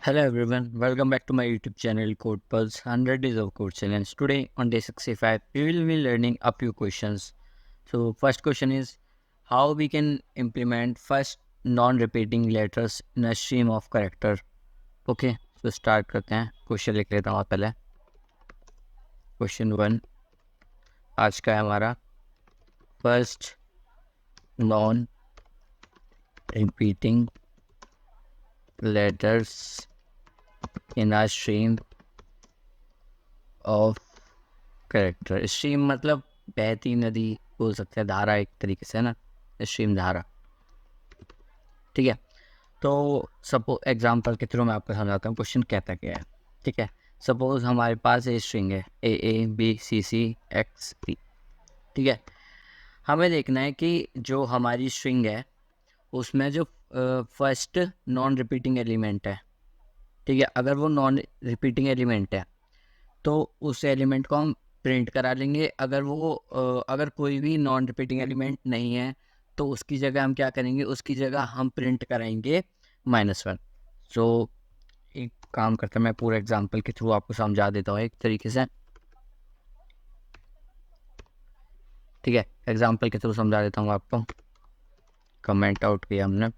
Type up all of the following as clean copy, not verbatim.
Hello everyone, welcome back to my YouTube channel Code Pulse 100 Days of Code Challenge. Today on day 65, we will be learning a few questions. So first question is how we can implement first non-repeating letters in a stream of character. Okay, so start करते हैं. Question लिख लेता हूँ पहले. Question 1 आज का है हमारा first non repeating letters in a stream of character. Stream मतलब बहती नदी बोल सकते हैं, धारा एक तरीके से, है ना. स्ट्रीम धारा. ठीक है, तो सपोज एग्जांपल के थ्रू मैं आपको समझाता हूँ क्वेश्चन कहता क्या है. ठीक है, सपोज हमारे पास ए स्ट्रिंग है A B C C X P. ठीक है, हमें देखना है कि जो हमारी स्ट्रिंग है उसमें जो फर्स्ट नॉन रिपीटिंग एलिमेंट है. ठीक है, अगर वो नॉन रिपीटिंग एलिमेंट है तो उस एलिमेंट को हम प्रिंट करा लेंगे. अगर कोई भी नॉन रिपीटिंग एलिमेंट नहीं है तो उसकी जगह हम क्या करेंगे, उसकी जगह हम प्रिंट कराएंगे -1. सो एक काम करता है, मैं पूरा एग्जांपल के थ्रू आपको समझा देता हूँ एक तरीके से. ठीक है, एग्जांपल के थ्रू समझा देता हूँ आपको. कमेंट आउट किया हमने.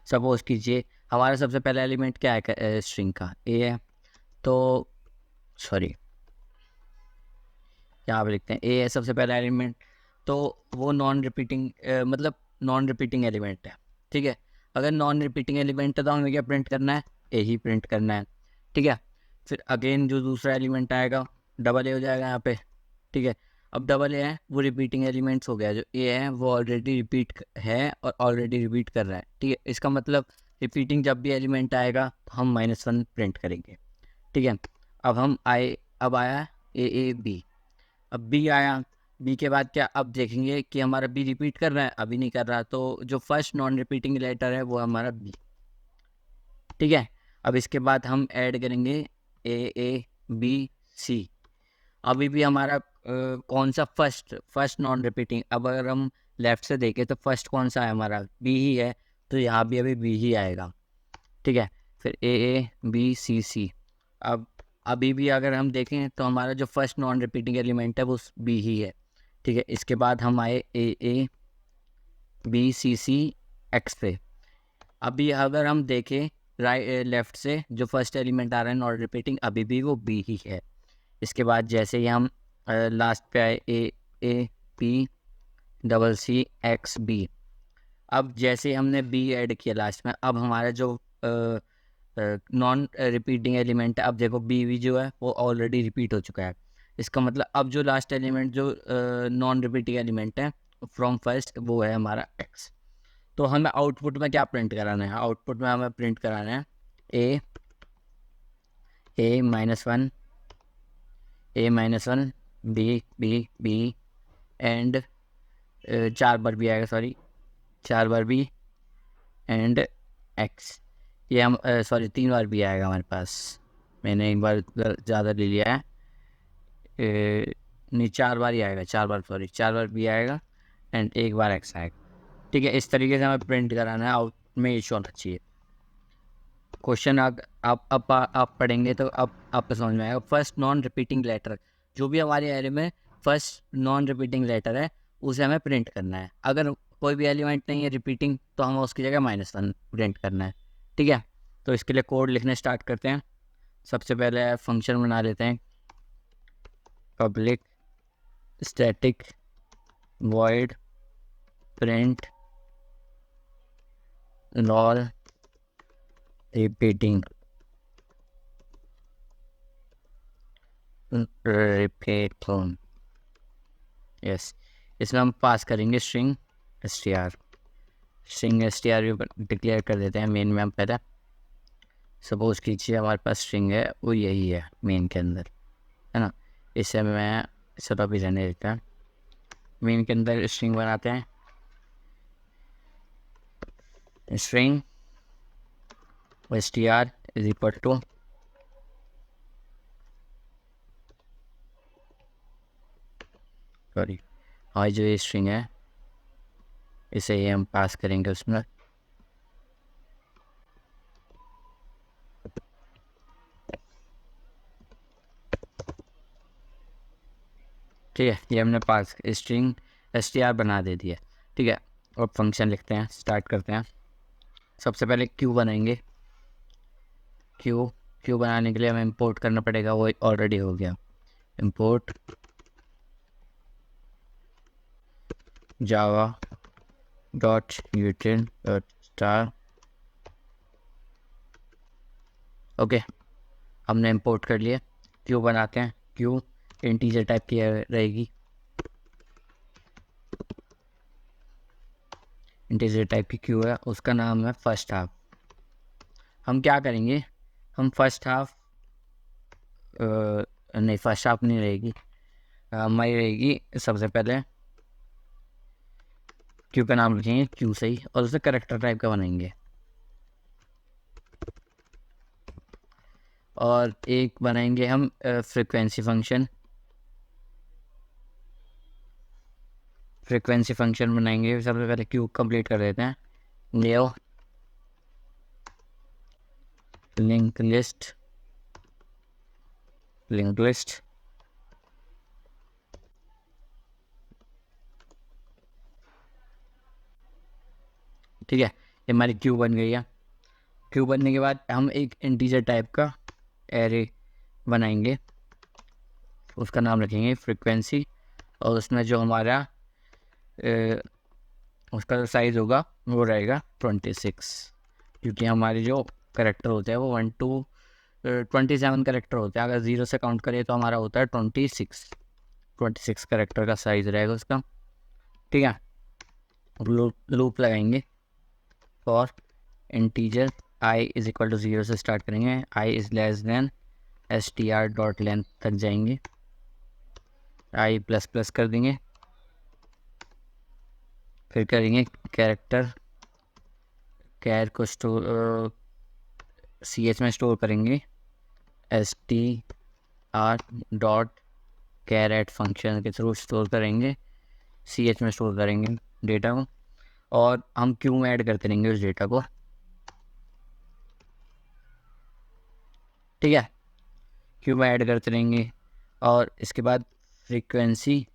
सपोज कीजिए हमारा सबसे पहला एलिमेंट क्या है स्ट्रिंग का, ए है. तो सॉरी, यहाँ पे लिखते हैं ए है सबसे पहला एलिमेंट. तो वो नॉन रिपीटिंग मतलब नॉन रिपीटिंग एलिमेंट है. ठीक है, अगर नॉन रिपीटिंग एलिमेंट है तो हमें क्या प्रिंट करना है, ए ही प्रिंट करना है. ठीक है, फिर अगेन जो दूसरा एलिमेंट आएगा डबल ए हो जाएगा यहाँ पे. ठीक है, अब डबल ए है वो रिपीटिंग एलिमेंट्स हो गया. जो ए है वो ऑलरेडी रिपीट है और ऑलरेडी रिपीट कर रहा है. ठीक है, इसका मतलब रिपीटिंग जब भी एलिमेंट आएगा तो हम -1 प्रिंट करेंगे. ठीक है, अब आया ए बी. अब बी आया, बी के बाद क्या, अब देखेंगे कि हमारा बी रिपीट कर रहा है, अभी नहीं कर रहा. तो जो फर्स्ट नॉन रिपीटिंग लेटर है वो हमारा बी. ठीक है, अब इसके बाद हम ऐड करेंगे ए बी सी. अभी भी हमारा कौन सा फर्स्ट नॉन रिपीटिंग, अब अगर हम लेफ्ट से देखें तो फर्स्ट कौन सा है हमारा, बी ही है. तो यहाँ भी अभी बी ही आएगा. ठीक है, फिर ए बी सी सी. अब अभी भी अगर हम देखें तो हमारा जो फर्स्ट नॉन रिपीटिंग एलिमेंट है वो बी ही है. ठीक है, इसके बाद हम आए ए बी सी सी एक्स पे. अभी अगर हम देखें लेफ्ट से जो फर्स्ट एलिमेंट आ रहा है नॉन रिपीटिंग, अभी भी वो बी ही है. इसके बाद जैसे ही हम लास्ट पे आए A P double C X B. अब जैसे हमने बी ऐड किया लास्ट में, अब हमारा जो नॉन रिपीटिंग एलिमेंट है, अब देखो बी जो है वो ऑलरेडी रिपीट हो चुका है. इसका मतलब अब जो लास्ट एलिमेंट जो नॉन रिपीटिंग एलिमेंट है फ्रॉम फर्स्ट वो है हमारा एक्स. तो हमें आउटपुट में क्या प्रिंट कराना है, आउटपुट में हमें प्रिंट कराना है ए-1 A-1 बी एंड 4 बार बी आएगा, सॉरी 4 बार बी एंड एक्स. ये हम 3 बार बी आएगा हमारे पास. मैंने एक बार ज़्यादा ले लिया है. नहीं 4 बार ही आएगा, 4 बार बी आएगा एंड एक बार एक्स आएगा. ठीक है, इस तरीके से हमें प्रिंट कराना है, आउट में इशू होना चाहिए. क्वेश्चन आप पढ़ेंगे तो अब आपको समझ में आएगा. फर्स्ट नॉन रिपीटिंग लेटर, जो भी हमारे एरे में फर्स्ट नॉन रिपीटिंग लेटर है उसे हमें प्रिंट करना है. अगर कोई भी एलिमेंट नहीं है रिपीटिंग तो हमें उसकी जगह -1 प्रिंट करना है. ठीक है, तो इसके लिए कोड लिखने स्टार्ट करते हैं. सबसे पहले फंक्शन बना लेते हैं, public static void print non repeating yes. इसमें हम पास करेंगे स्ट्रिंग एस टी आर भी डिक्लेयर कर देते हैं मेन में हम पहले. सपोज कीजिए हमारे पास स्ट्रिंग है वो यही है मेन के अंदर, है ना. इसे मैं चलो भी रहने देता है. मेन के अंदर स्ट्रिंग बनाते हैं, string S T R is equal to sorry हमारी जो ये स्ट्रिंग है इसे ये हम पास करेंगे उसमें. ठीक है, ये हमने पास स्ट्रिंग str बना दे दिया। ठीक है, और फंक्शन लिखते हैं, स्टार्ट करते हैं। सबसे पहले क्यू बनाएंगे। क्यू बनाने के लिए हमें इंपोर्ट करना पड़ेगा, वो ऑलरेडी हो गया। Import Java dot यूटिल dot star. Okay, हमने इंपोर्ट कर लिया। क्यू बनाते हैं। क्यू इंटीजर टाइप की रहेगी, इंटीजर टाइप की क्यू है, उसका नाम है फर्स्ट हाफ। हम क्या करेंगे, हम फर्स्ट हाफ नहीं, फर्स्ट हाफ नहीं रहेगी, हमारी रहेगी सबसे पहले क्यू का नाम लिखेंगे क्यू से ही, और उसे करेक्टर टाइप का बनाएंगे। और एक बनाएंगे हम फ्रीक्वेंसी फंक्शन। फ्रीक्वेंसी फंक्शन बनाएंगे, सबसे पहले क्यू कंप्लीट कर देते हैं। न्यू लिंक लिस्ट ठीक है, ये हमारी क्यू बन गई है। क्यू बनने के बाद हम एक इंटीजर टाइप का एरे बनाएंगे, उसका नाम रखेंगे फ्रीक्वेंसी, और उसमें जो हमारा उसका जो साइज़ होगा वो रहेगा 26, क्योंकि हमारे जो करेक्टर होते हैं वो 1 to 27 करेक्टर होते हैं। अगर 0 से काउंट करें तो हमारा होता है 26 करेक्टर का साइज़ रहेगा उसका। ठीक है, लूप लगाएंगे for integer I is equal to 0 से स्टार्ट करेंगे, I is less than str dot length तक जाएंगे, आई प्लस प्लस कर देंगे, फिर करेंगे कैर को स्टोर ch में स्टोर करेंगे, str dot char at function के थ्रू स्टोर करेंगे, ch में स्टोर करेंगे डेटा को, और हम क्यू में ऐड करते रहेंगे उस डेटा को। ठीक है, क्यू में ऐड करते रहेंगे। और इसके बाद फ्रीक्वेंसी,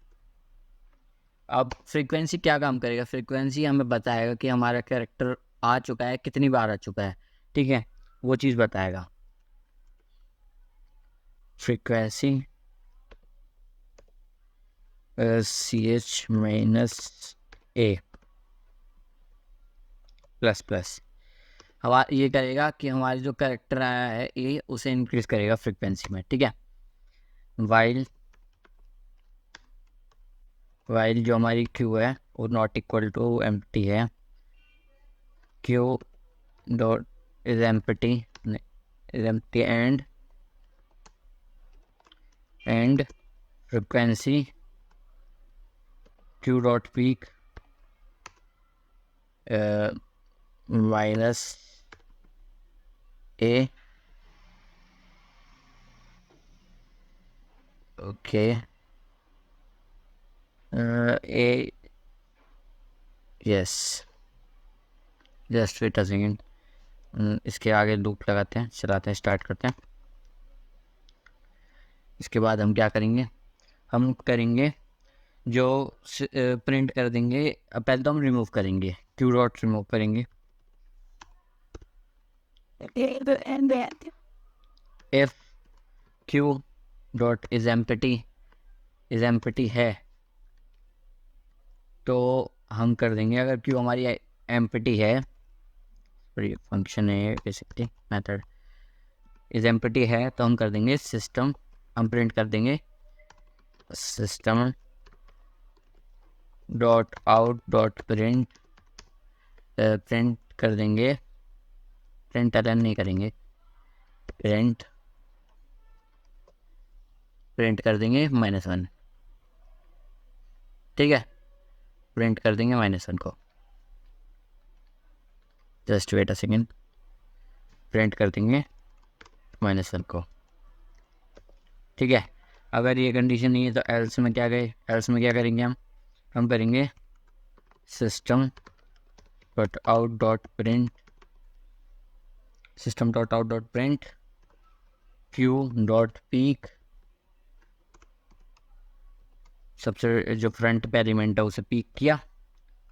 अब फ्रीक्वेंसी क्या काम करेगा, फ्रीक्वेंसी हमें बताएगा कि हमारा कैरेक्टर आ चुका है, कितनी बार आ चुका है। ठीक है, वो चीज़ बताएगा। Frequency ch minus a plus plus हमारा ये करेगा कि हमारी जो कैरेक्टर आया है ए, उसे इंक्रीज करेगा फ्रीक्वेंसी में। ठीक है, वाइल जो हमारी क्यू है वो नॉट इक्वल टू एम्प्टी है, q dot is empty and frequency q dot peek minus a. Okay, ah yes, just wait a second, इसके आगे लूप लगाते हैं, चलाते हैं, स्टार्ट करते हैं। इसके बाद हम क्या करेंगे, हम करेंगे जो प्रिंट कर देंगे। पहले तो हम रिमूव करेंगे, क्यू डॉट रिमूव करेंगे, if Q dot is empty है तो हम कर देंगे, अगर क्यू हमारी एम्प्टी है, फंक्शन है बेसिकली मेथड, इज एम्प्टी है तो हम कर देंगे सिस्टम, हम प्रिंट कर देंगे system dot out dot print कर देंगे, प्रिंट एलन नहीं करेंगे, प्रिंट कर देंगे -1। ठीक है, प्रिंट कर देंगे -1 को, just wait a second, print कर देंगे -1 को। ठीक है, अगर ये कंडीशन नहीं है तो एल्स में क्या करेंगे, हम करेंगे system dot out dot print q dot peak सबसे जो फ्रंट पे एलिमेंट है उसे पिक किया,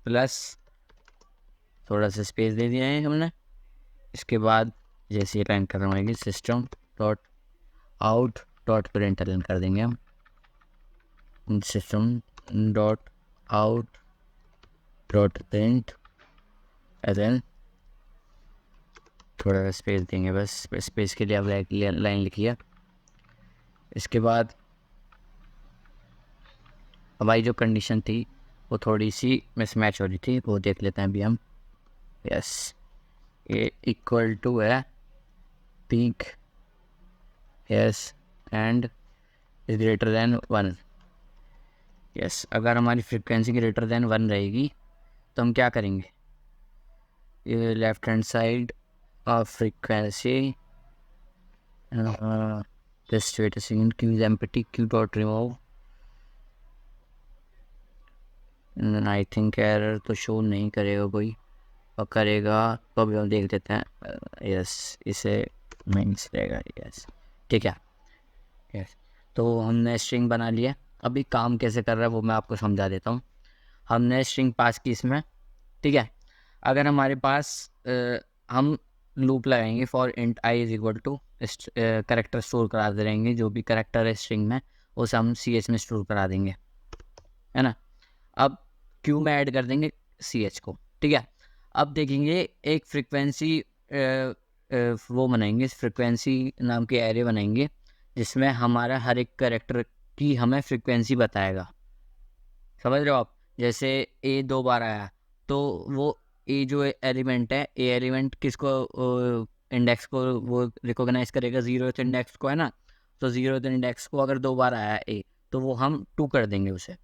प्लस थोड़ा सा स्पेस दे दिया है हमने। इसके बाद जैसे लाइन करवाएंगे system dot out dot println कर देंगे हम, system dot out dot println, थोड़ा सा स्पेस देंगे बस, स्पेस के लिए अब लाइन लिखी है। इसके बाद हमारी जो कंडीशन थी वो थोड़ी सी मिसमैच हो रही थी, वो देख लेते हैं अभी हम। यस, ये इक्वल टू है peak, yes, and greater than 1। Yes, अगर हमारी फ्रिक्वेंसी ग्रेटर देन 1 रहेगी तो हम क्या करेंगे, ये left hand side of frequency just wait a second, q is empty, q dot remove, I think error तो शो नहीं करेगा कोई, और करेगा तो अभी हम देख देते हैं। यस, इसे मीन्स रहेगा। यस, ठीक है। यस, तो हमने स्ट्रिंग बना लिया। अभी काम कैसे कर रहा है वो मैं आपको समझा देता हूँ। हमने स्ट्रिंग पास की इसमें, ठीक है। अगर हमारे पास हम लूप लगाएंगे for int i is equal to character store करा दे रहेंगे, जो भी करेक्टर है स्ट्रिंग में उसे हम सी एच में स्टोर करा देंगे, है ना। अब क्यू में ऐड कर देंगे सी एच को, ठीक है। अब देखेंगे एक फ्रिक्वेंसी वो बनाएंगे, फ्रिक्वेंसी नाम के एरे बनाएंगे जिसमें हमारा हर एक करेक्टर की हमें फ्रिक्वेंसी बताएगा, समझ रहे हो आप। जैसे ए 2 बार आया तो वो ए जो एलिमेंट है, ए एलिमेंट किसको इंडेक्स को वो रिकॉग्नाइज करेगा, 0th इंडेक्स को, है ना। तो 0th इंडेक्स को अगर 2 बार आया ए तो वो हम 2 कर देंगे उसे,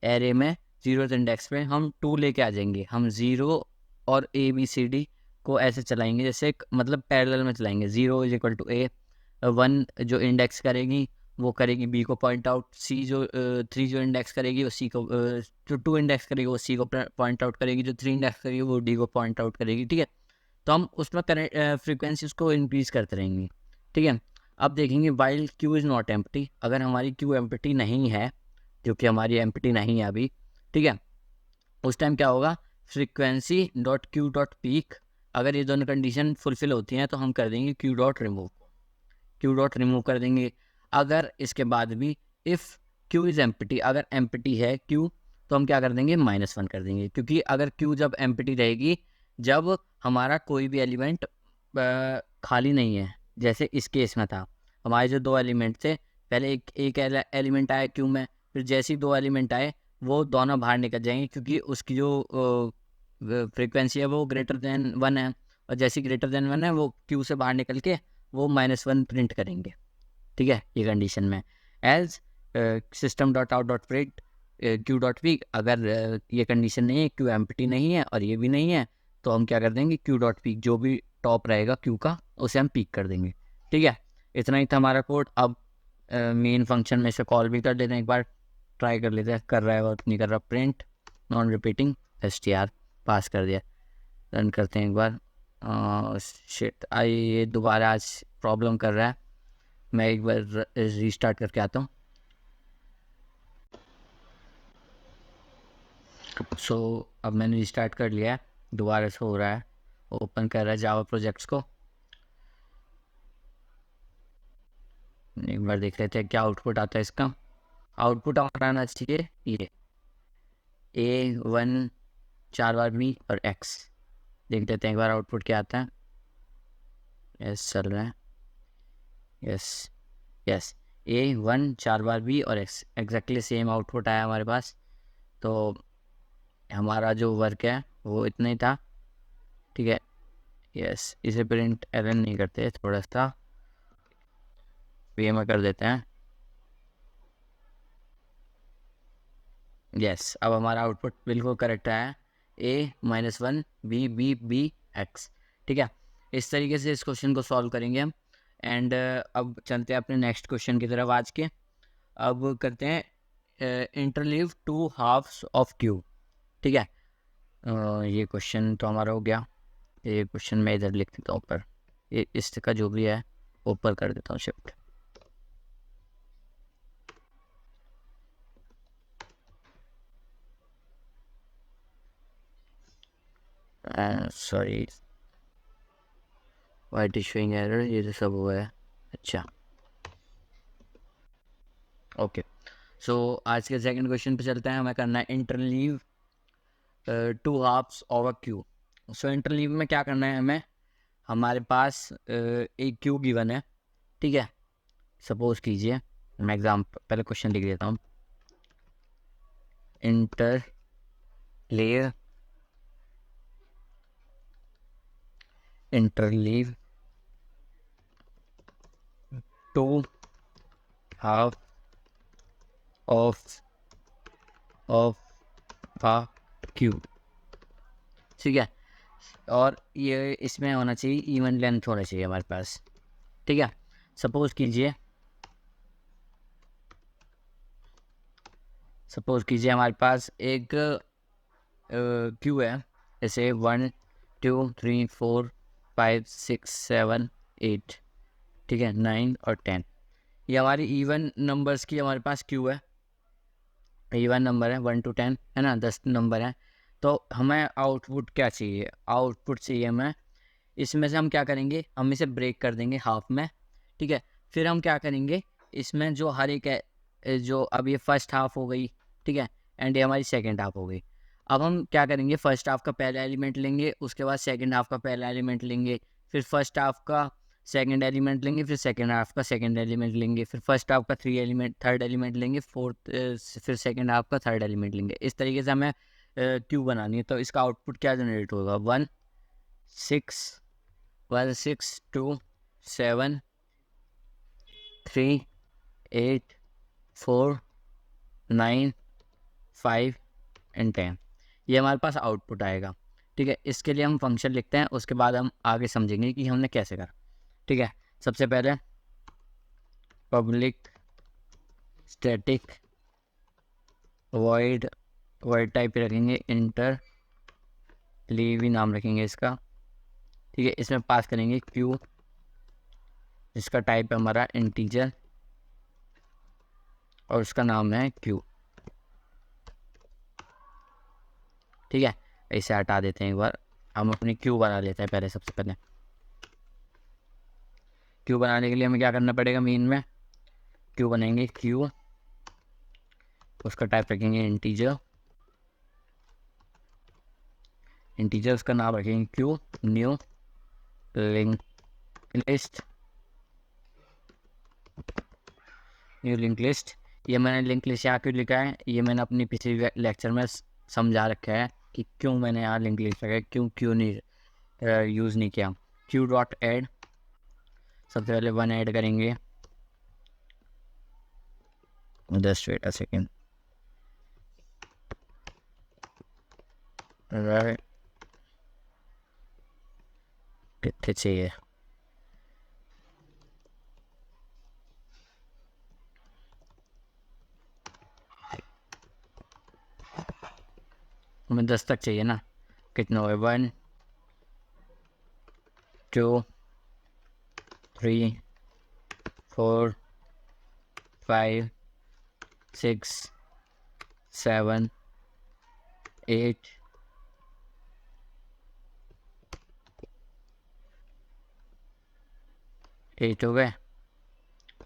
एरे में 0th इंडेक्स पे हम 2 लेके आ जाएंगे। हम 0 और ए बी सी डी को ऐसे चलाएंगे जैसे मतलब पैरेलल में चलाएंगे। 0 इज इक्वल टू ए, 1 जो इंडेक्स करेगी वो करेगी बी को पॉइंट आउट, सी जो 3 जो इंडेक्स करेगी वो सी को, जो 2 इंडेक्स करेगी वो सी को पॉइंट आउट करेगी, जो 3 इंडेक्स करेगी वो डी को पॉइंट आउट करेगी, ठीक है। तो हम उसमें फ्रीक्वेंसी उसको इंक्रीज करते रहेंगे, ठीक है। अब देखेंगे while Q is not empty, अगर हमारी क्यू एम्प्टी नहीं है, जो कि हमारी एम्प्टी नहीं है अभी, ठीक है, उस टाइम क्या होगा, frequency dot Q dot peek, अगर ये दोनों कंडीशन फुलफिल होती हैं तो हम कर देंगे Q dot remove, Q dot remove कर देंगे। अगर इसके बाद भी इफ़ क्यू इज़ एम्प्टी, अगर एम्प्टी है क्यू तो हम क्या कर देंगे, -1 कर देंगे, क्योंकि अगर क्यू जब एम्प्टी रहेगी, जब हमारा कोई भी एलिमेंट खाली नहीं है, जैसे इस केस में था, हमारे जो 2 एलिमेंट थे, पहले एक एलिमेंट आया क्यू में, फिर जैसे ही 2 एलिमेंट आए वो दोनों बाहर निकल जाएंगे, क्योंकि उसकी जो फ्रीक्वेंसी है वो ग्रेटर देन 1 है, और जैसी ग्रेटर देन 1 है वो क्यू से बाहर निकल के वो -1 प्रिंट करेंगे, ठीक है, ये कंडीशन में। As system dot out dot print q dot peek, अगर ये कंडीशन नहीं है, क्यू एम्प्टी नहीं है और ये भी नहीं है, तो हम क्या कर देंगे, क्यू डॉट पीक, जो भी टॉप रहेगा क्यू का उसे हम पीक कर देंगे, ठीक है। इतना ही था हमारा कोड। अब मेन फंक्शन में से कॉल भी कर लेते हैं, एक बार ट्राई कर लेते हैं, कर रहा है और नहीं कर रहा। प्रिंट नॉन रिपीटिंग str पास कर दिया, रन करते हैं एक बार। शिट, ये दोबारा आज प्रॉब्लम कर रहा है, मैं एक बार रीस्टार्ट करके आता हूँ। सो अब मैंने रीस्टार्ट कर लिया है, दोबारा से हो रहा है, ओपन कर रहा है जावा प्रोजेक्ट्स को, एक बार देख लेते हैं क्या आउटपुट आता है इसका। आउटपुट हमारा आना चाहिए ये A1 4 बार B और X, देख लेते हैं एक बार आउटपुट क्या आता है। यस, चल रहा है, यस यस, A1 4 बार B और X, एग्जैक्टली सेम आउटपुट आया हमारे पास। तो हमारा जो वर्क है वो इतना ही था, ठीक है। यस, इसे प्रिंट एरर नहीं करते, थोड़ा सा में कर देते हैं। यस, अब हमारा आउटपुट बिल्कुल करेक्ट आया, A-1 B X, ठीक है। इस तरीके से इस क्वेश्चन को सॉल्व करेंगे हम। एंड अब चलते हैं अपने नेक्स्ट क्वेश्चन की तरफ आज के। अब करते हैं इंटरलीव 2 हाफ्स ऑफ क्यू, ठीक है। ये क्वेश्चन तो हमारा हो गया, ये क्वेश्चन मैं इधर लिख देता हूँ ऊपर, ये इसका जो भी है ऊपर कर देता हूँ shift. Sorry, white is showing error, ये तो सब हुआ है। अच्छा, ओके। सो आज के सेकंड क्वेश्चन पे चलते हैं। हमें करना है interleave two halves of a queue. So interleave में क्या करना है हमें, हमारे पास एक क्यू गिवन है, ठीक है। सपोज कीजिए, मैं एग्जाम पहले क्वेश्चन लिख देता हूँ। Interleave two half of a queue, ठीक है। और ये इसमें होना चाहिए इवन लेंथ होना चाहिए हमारे पास, ठीक है। सपोज कीजिए हमारे पास एक क्यू है, जैसे 1 2 3 4 5 6 7 8, ठीक है, 9 और 10। ये हमारी इवन नंबर्स की हमारे पास क्यू है, इवन नंबर है 1 to 10, है ना, 10 नंबर है। तो हमें आउटपुट क्या चाहिए, आउटपुट चाहिए हमें, इसमें से हम क्या करेंगे, हम इसे ब्रेक कर देंगे हाफ में, ठीक है। फिर हम क्या करेंगे, इसमें जो हर एक है, जो अब ये फर्स्ट हाफ हो गई, ठीक है, एंड ये हमारी सेकंड हाफ हो गई। अब हम क्या करेंगे, फर्स्ट हाफ का पहला एलिमेंट लेंगे, उसके बाद सेकंड हाफ का पहला एलिमेंट लेंगे, फिर फर्स्ट हाफ का सेकंड एलिमेंट लेंगे, फिर सेकंड हाफ का सेकंड एलिमेंट लेंगे, फिर फर्स्ट हाफ का थर्ड एलिमेंट लेंगे, फिर सेकंड हाफ का थर्ड एलिमेंट लेंगे। इस तरीके से हमें क्यू बनानी है। तो इसका आउटपुट क्या जनरेट होगा, 1 6 1 6 2 7 3 8 4 9 5 एंड 10। ये हमारे पास आउटपुट आएगा, ठीक है। इसके लिए हम फंक्शन लिखते हैं, उसके बाद हम आगे समझेंगे कि हमने कैसे करा, ठीक है। सबसे पहले पब्लिक स्टैटिक वॉइड टाइप रखेंगे, इंटर लीव ही नाम रखेंगे इसका, ठीक है। इसमें पास करेंगे क्यू, जिसका टाइप है हमारा इंटीजर और उसका नाम है क्यू, ठीक है। इसे हटा देते हैं एक बार, हम अपनी क्यू बना लेते हैं पहले। सबसे पहले क्यू बनाने के लिए हमें क्या करना पड़ेगा, मेन में क्यू बनाएंगे, क्यू, उसका टाइप रखेंगे इंटीजर, उसका नाम रखेंगे क्यू, न्यू लिंक लिस्ट, ये मैंने लिंक लिस्ट यहाँ क्यों लिखा है, ये मैंने अपनी पिछले लेक्चर में समझा रखा है कि क्यों मैंने यहाँ लिंक लिस्ट रखा है, क्यों नहीं यूज़ नहीं किया। क्यू डॉट एड, सबसे पहले 1 ऐड करेंगे, जस्ट वेट अ सेकेंड, कितने चाहिए, हमें 10 तक चाहिए ना, कितना हुआ, 1 2 3 4 5 6 7 8 8 हो गए,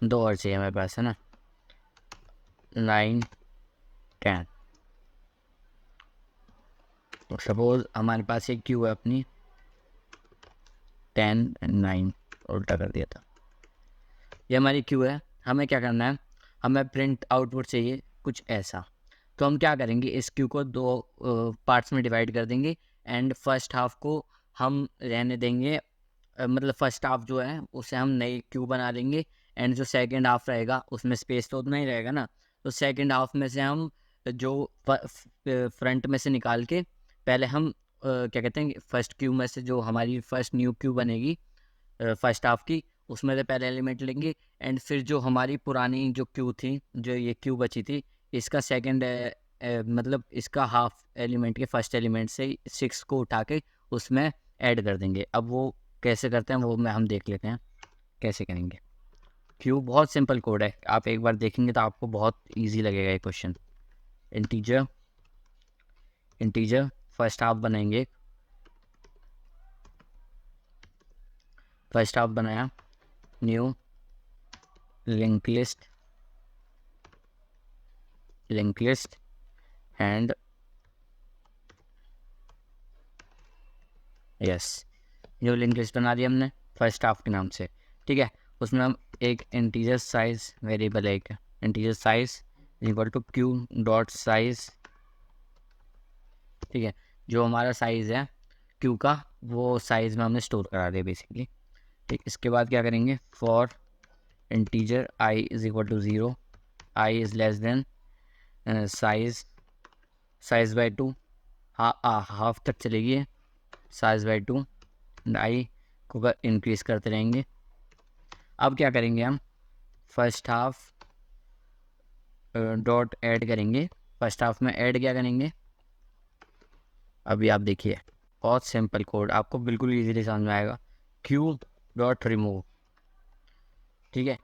2 और चाहिए हमारे पास, है ना, 9 10। तो सपोज हमारे पास एक क्यू है अपनी 10 एंड 9, उल्टा कर दिया था, ये हमारी क्यू है। हमें क्या करना है, हमें प्रिंट आउटपुट चाहिए कुछ ऐसा। तो हम क्या करेंगे, इस क्यू को 2 पार्ट्स में डिवाइड कर देंगे, एंड फर्स्ट हाफ को हम रहने देंगे, मतलब फर्स्ट हाफ जो है उसे हम नई क्यू बना देंगे, एंड जो सेकंड हाफ रहेगा उसमें स्पेस तो उतना ही रहेगा ना। तो सेकंड हाफ में से हम जो फ्रंट में से निकाल के पहले हम क्या कहते हैं, फर्स्ट क्यू में से जो हमारी फर्स्ट न्यू क्यू बनेगी फर्स्ट हाफ की, उसमें से पहले एलिमेंट लेंगे, एंड फिर जो हमारी पुरानी जो क्यू थी, जो ये क्यू बची थी, इसका सेकंड मतलब इसका हाफ एलिमेंट के फर्स्ट एलिमेंट से 6 को उठा के उसमें ऐड कर देंगे। अब वो कैसे करते हैं वो हम देख लेते हैं कैसे करेंगे। क्यू बहुत सिंपल कोड है, आप एक बार देखेंगे तो आपको बहुत ईजी लगेगा ये क्वेश्चन। इंटीजर फर्स्ट हाफ बनाएंगे, फर्स्ट हाफ बनाया, new link list and yes, new link list बना दी हमने फर्स्ट हाफ के नाम से, ठीक है। उसमें हम एक इंटीजर साइज वेरिएबल है, एक integer size equal to q dot size, ठीक है। जो हमारा साइज़ है क्यू का वो साइज़ में हमने स्टोर करा दिया बेसिकली, ठीक। इसके बाद क्या करेंगे, for integer i is equal to 0, i is less than size by 2, half तक चलेगी साइज बाई 2, आई को इंक्रीज़ करते रहेंगे। अब क्या करेंगे हम, फर्स्ट हाफ डॉट ऐड करेंगे, फर्स्ट हाफ में ऐड क्या करेंगे, अभी आप देखिए बहुत सिंपल कोड, आपको बिल्कुल इजीली समझ में आएगा। क्यू डॉट रिमूव, ठीक है।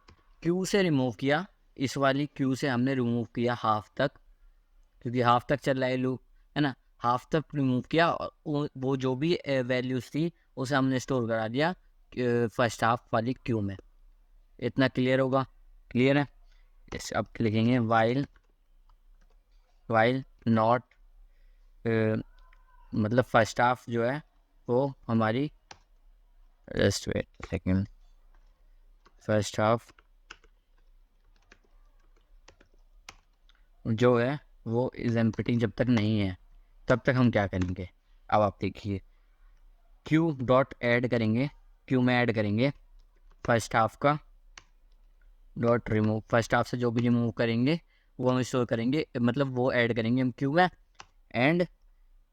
क्यू से रिमूव किया, इस वाली क्यू से हमने रिमूव किया हाफ तक, क्योंकि हाफ तक चल रहा है लूप, है ना। हाफ तक रिमूव किया और वो जो भी वैल्यूज़ थी उसे हमने स्टोर करा दिया फर्स्ट हाफ वाली क्यू में। इतना क्लियर होगा, क्लियर है। यस, अब लिखेंगे वाइल नॉट, मतलब फर्स्ट हाफ जो है वो हमारी, just wait second, first half जो है वो इज एम्प्टी जब तक नहीं है तब तक हम क्या करेंगे, अब आप देखिए, क्यू डॉट ऐड करेंगे, क्यू में ऐड करेंगे फर्स्ट हाफ का डॉट रिमूव, फर्स्ट हाफ से जो भी रिमूव करेंगे वो हम स्टोर करेंगे, मतलब वो ऐड करेंगे हम क्यू में, एंड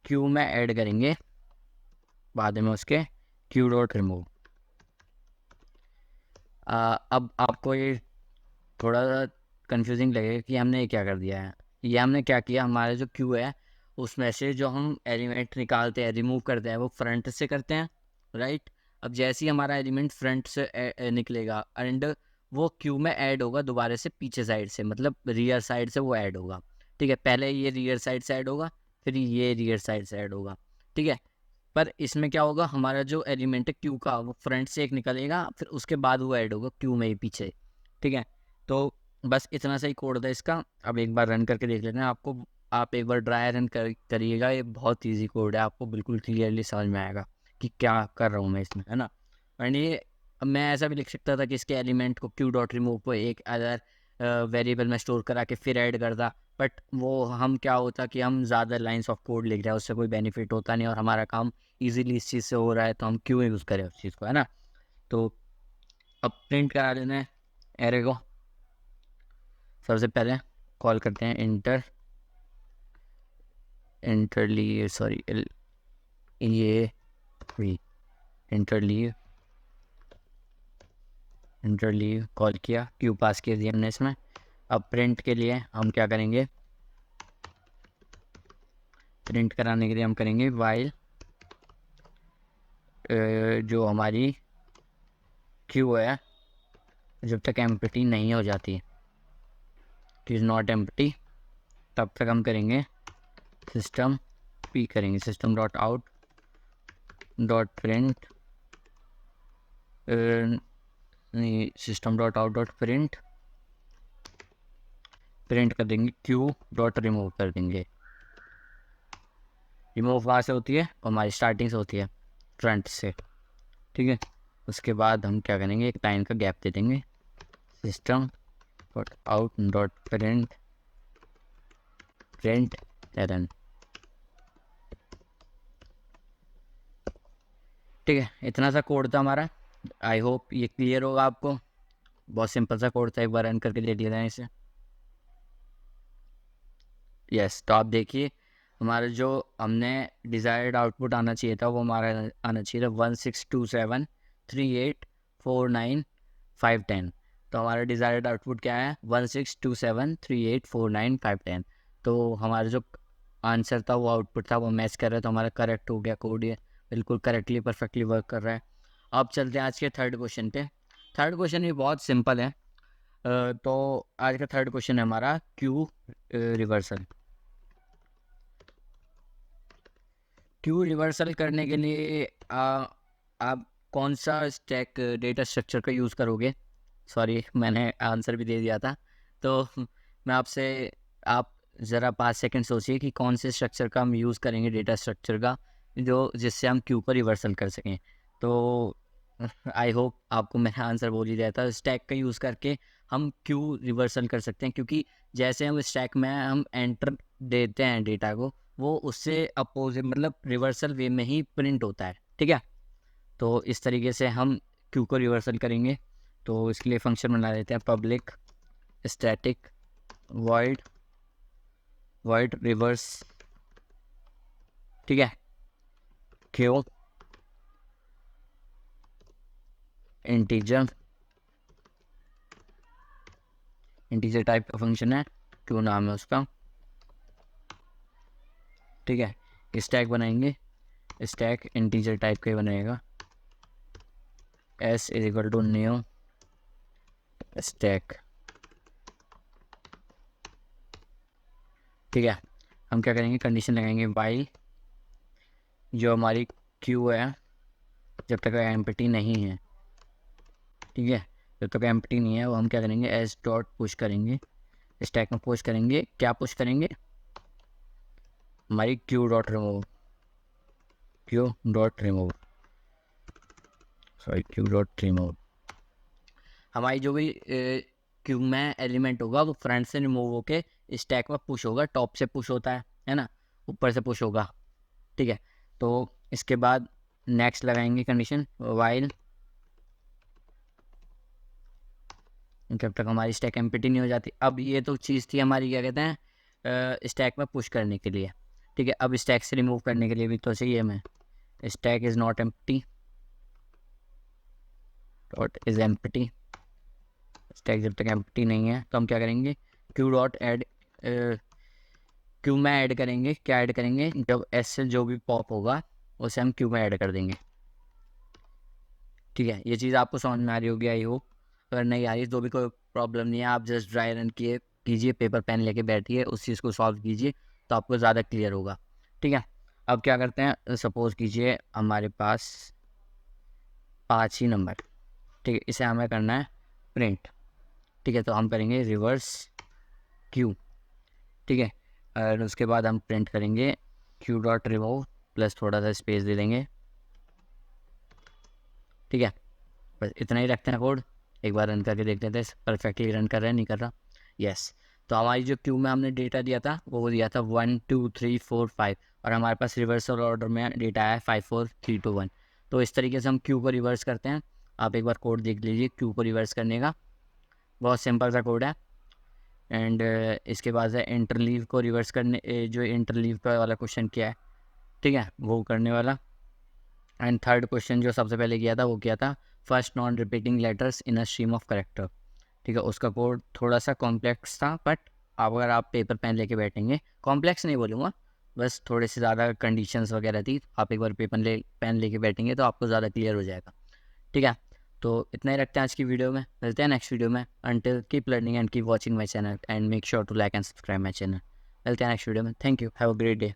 क्यू में ऐड करेंगे बाद में उसके क्यू डॉट रिमूव। अब आपको ये थोड़ा सा कंफ्यूजिंग लगेगा कि हमने ये क्या कर दिया है। ये हमने क्या किया, हमारा जो क्यू है उसमें से जो हम एलिमेंट निकालते हैं, रिमूव करते हैं, वो फ्रंट से करते हैं, राइट। अब जैसे ही हमारा एलिमेंट फ्रंट से निकलेगा एंड वो क्यू में ऐड होगा दोबारा से पीछे साइड से, मतलब रियर साइड से वो ऐड होगा, ठीक है। पहले ये रियर साइड से ऐड होगा, फिर ये रियर साइड से ऐड होगा, ठीक है। पर इसमें क्या होगा, हमारा जो एलिमेंट है क्यू का वो फ्रंट से एक निकलेगा, फिर उसके बाद वो ऐड होगा क्यू में ही पीछे, ठीक है। तो बस इतना सा ही कोड था इसका। अब एक बार रन करके देख लेते हैं, आपको आप एक बार ड्राई रन करिएगा, ये बहुत इजी कोड है, आपको बिल्कुल क्लियरली समझ में आएगा कि क्या कर रहा हूँ मैं इसमें, है ना। एंड ये मैं ऐसा भी लिख सकता था कि इसके एलिमेंट को क्यू डॉट रिमूव को एक अदर वेरिएबल में स्टोर करा के फिर ऐड करता, बट वो हम क्या होता कि हम ज़्यादा लाइंस ऑफ कोड लिख रहे हैं, उससे कोई बेनिफिट होता नहीं, और हमारा काम इजीली इस चीज़ से हो रहा है, तो हम क्यों यूज़ करें उस चीज़ को, है ना। तो अब प्रिंट करा देना है एरे को। सबसे पहले कॉल करते हैं इंटरलीव, सॉरी ये इंटरलीव कॉल किया, क्यू पास किया दिया हमने इसमें। अब प्रिंट के लिए हम क्या करेंगे, प्रिंट कराने के लिए हम करेंगे वाइल जो हमारी क्यू है जब तक एम्प्टी नहीं हो जाती, इज नॉट एम्प्टी, तब तक हम करेंगे सिस्टम पी, करेंगे system dot out dot print, system dot out dot print कर देंगे क्यू डॉट रिमूव कर देंगे। रिमूव वहाँ से होती है और हमारी स्टार्टिंग से होती है फ्रंट से, ठीक है। उसके बाद हम क्या करेंगे, एक लाइन का गैप दे देंगे, system dot out dot print ln, ठीक है। इतना सा कोड था हमारा, आई होप ये क्लियर होगा आपको। बहुत सिंपल सा कोड था, एक बार रन करके ले लिया था इसे। यस, तो आप देखिए हमारा जो हमने डिज़ायर्ड आउटपुट आना चाहिए था वो हमारा आना चाहिए था 16273849 तो हमारा डिज़ायर्ड आउटपुट क्या है, 16273849 तो हमारा जो आंसर था वो आउटपुट था वो मैच कर रहा है, तो हमारा करेक्ट हो गया कोड, ये बिल्कुल करेक्टली परफेक्टली वर्क कर रहा है। अब चलते हैं आज के थर्ड क्वेश्चन पे। थर्ड क्वेश्चन भी बहुत सिंपल है। तो आज का थर्ड क्वेश्चन है हमारा क्यू रिवर्सल। क्यू रिवर्सल करने के लिए आप कौन सा स्टैक डेटा स्ट्रक्चर का यूज़ करोगे? सॉरी, मैंने आंसर भी दे दिया था। तो मैं आपसे, आप ज़रा 5 सेकंड सोचिए कि कौन से स्ट्रक्चर का हम यूज़ करेंगे डेटा स्ट्रक्चर का, जो जिससे हम क्यू को रिवर्सल कर सकें। तो आई होप आपको मैंने आंसर बोल ही दिया था। स्टैक का यूज़ करके हम क्यू रिवर्सल कर सकते हैं, क्योंकि जैसे हम स्टैक में हम एंटर देते हैं डेटा को, वो उससे अपोजिट मतलब रिवर्सल वे में ही प्रिंट होता है, ठीक है। तो इस तरीके से हम क्यू को रिवर्सल करेंगे। तो इसके लिए फंक्शन बना देते हैं पब्लिक स्टैटिक वॉइड रिवर्स, ठीक है, क्यू इंटीजर टाइप का फंक्शन है, क्यू नाम है उसका, ठीक है। स्टैक बनाएंगे, स्टैक इंटीजर टाइप का ही बनेगा, s is equal to new stack, ठीक है। हम क्या करेंगे, कंडीशन लगाएंगे वाइल जो हमारी क्यू है जब तक एम्प्टी नहीं है, ठीक है, जब तक एम्प्टी नहीं है वो हम क्या करेंगे, एस डॉट पुश करेंगे, स्टैक में पुश करेंगे, क्या पुश करेंगे, हमारी क्यू डॉट रिमूव हमारी जो भी क्यू में एलिमेंट होगा वो फ्रंट से रिमूव होके स्टैक में पुश होगा, टॉप से पुश होता है ना, ऊपर से पुश होगा, ठीक है। तो इसके बाद नेक्स्ट लगाएंगे कंडीशन वाइल जब तक हमारी स्टैक एम्प्टी नहीं हो जाती। अब ये तो चीज़ थी हमारी, क्या कहते हैं, स्टैक में पुश करने के लिए, ठीक है। अब स्टैक से रिमूव करने के लिए भी तो चाहिए हमें, stack is not empty dot is empty, stack जब तक एम्प्टी नहीं है तो हम क्या करेंगे, क्यू डॉट ऐड, क्यू में ऐड करेंगे, क्या ऐड करेंगे, जब एस से जो भी पॉप होगा उसे हम क्यू में ऐड कर देंगे, ठीक है। ये चीज़ आपको समझ में आ रही होगी आई होप। अगर नहीं आ रही तो भी कोई प्रॉब्लम नहीं है, आप जस्ट ड्राई रन कीजिए, पेपर पेन लेके बैठिए, उस चीज़ को सॉल्व कीजिए तो आपको ज़्यादा क्लियर होगा, ठीक है। अब क्या करते हैं, सपोज़ कीजिए हमारे पास 5 ही नंबर, ठीक है, इसे हमें करना है प्रिंट, ठीक है। तो हम करेंगे रिवर्स क्यू, ठीक है, और उसके बाद हम प्रिंट करेंगे क्यू डॉट रिमूव प्लस थोड़ा सा स्पेस दे देंगे, ठीक है। बस इतना ही रखते हैं कोड, एक बार रन करके देख लेते हैं परफेक्टली रन कर रहा है नहीं कर रहा, यस। तो हमारी जो क्यू में हमने डेटा दिया था वो दिया था 1 2 3 4 5, और हमारे पास रिवर्सल ऑर्डर में डेटा आया 5 4 3 2 1। तो इस तरीके से हम क्यू को रिवर्स करते हैं। आप एक बार कोड देख लीजिए क्यू को रिवर्स करने का, बहुत सिंपल सा कोड है। एंड इसके बाद है इंटरलीव को रिवर्स करने, जो इंटरलीव का वाला क्वेश्चन किया है, ठीक है, वो करने वाला। एंड थर्ड क्वेश्चन जो सबसे पहले किया था वो किया था first non repeating letters in a stream of character, ठीक है। उसका कोड थोड़ा सा कॉम्प्लेक्स था, बट अगर आप पेपर पेन लेके बैठेंगे, कॉम्प्लेक्स नहीं बोलूँगा, बस थोड़े से ज़्यादा कंडीशंस वगैरह थी, आप एक बार पेपर पेन लेके बैठेंगे तो आपको ज़्यादा क्लियर हो जाएगा, ठीक है। तो इतना ही रखते हैं आज की वीडियो में, मिलते हैं नेक्स्ट वीडियो में। Until keep learning and keep watching my channel and make sure to like and subscribe my channel. मिलते हैं नेक्स्ट वीडियो में, thank you, have a great day.